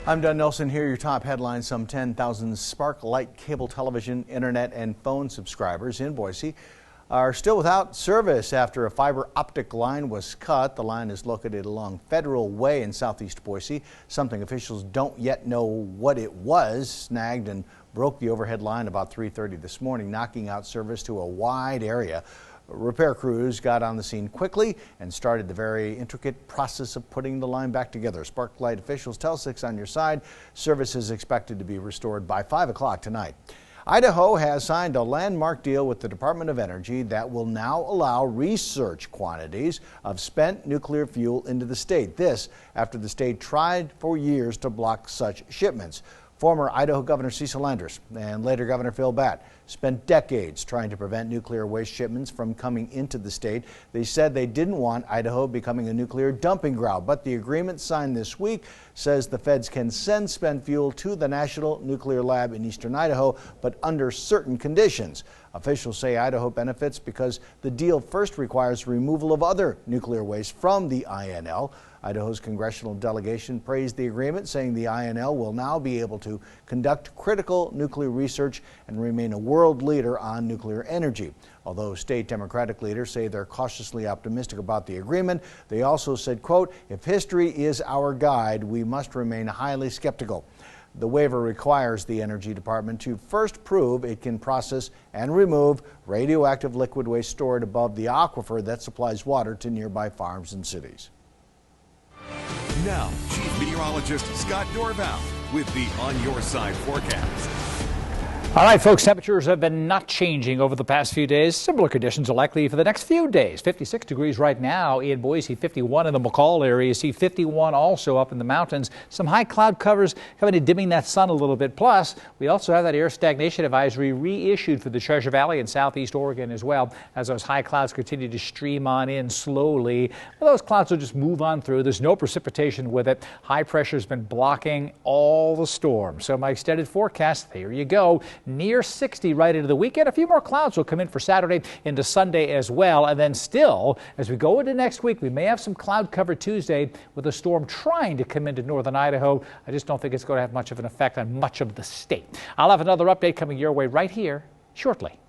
I'm Don Nelson. Here are your top headlines. Some 10,000 Sparklight cable television, internet, and phone subscribers in Boise are still without service after a fiber optic line was cut. The line is located along Federal Way in southeast Boise. Something officials don't yet know what it was. Snagged and broke the overhead line about 3:30 this morning, knocking out service to a wide area. Repair crews got on the scene quickly and started the very intricate process of putting the line back together. Sparklight officials tell 6 on Your Side service is expected to be restored by 5 o'clock tonight. Idaho has signed a landmark deal with the Department of Energy that will now allow research quantities of spent nuclear fuel into the state. This after the state tried for years to block such shipments. Former Idaho Governor Cecil Landers and later Governor Phil Batt spent decades trying to prevent nuclear waste shipments from coming into the state. They said they didn't want Idaho becoming a nuclear dumping ground, but the agreement signed this week says the feds can send spent fuel to the National Nuclear Lab in eastern Idaho, but under certain conditions. Officials say Idaho benefits because the deal first requires removal of other nuclear waste from the INL. Idaho's congressional delegation praised the agreement, saying the INL will now be able to conduct critical nuclear research and remain a world leader on nuclear energy. Although state Democratic leaders say they're cautiously optimistic about the agreement, they also said, quote, "If history is our guide, we must remain highly skeptical." The waiver requires the Energy Department to first prove it can process and remove radioactive liquid waste stored above the aquifer that supplies water to nearby farms and cities. Now, Chief Meteorologist Scott Dorval with the On Your Side forecast. All right, folks, temperatures have been not changing over the past few days. Similar conditions are likely for the next few days. 56 degrees right now in Boise, 51 in the McCall area. See 51 also up in the mountains. Some high cloud covers coming and dimming that sun a little bit. Plus, we also have that air stagnation advisory reissued for the Treasure Valley and southeast Oregon as well, as those high clouds continue to stream on in slowly. Well, those clouds will just move on through. There's no precipitation with it. High pressure has been blocking all the storm. So my extended forecast, there you go. Near 60 right into the weekend. A few more clouds will come in for Saturday into Sunday as well. And then still, as we go into next week, we may have some cloud cover Tuesday with a storm trying to come into northern Idaho. I just don't think it's going to have much of an effect on much of the state. I'll have another update coming your way right here shortly.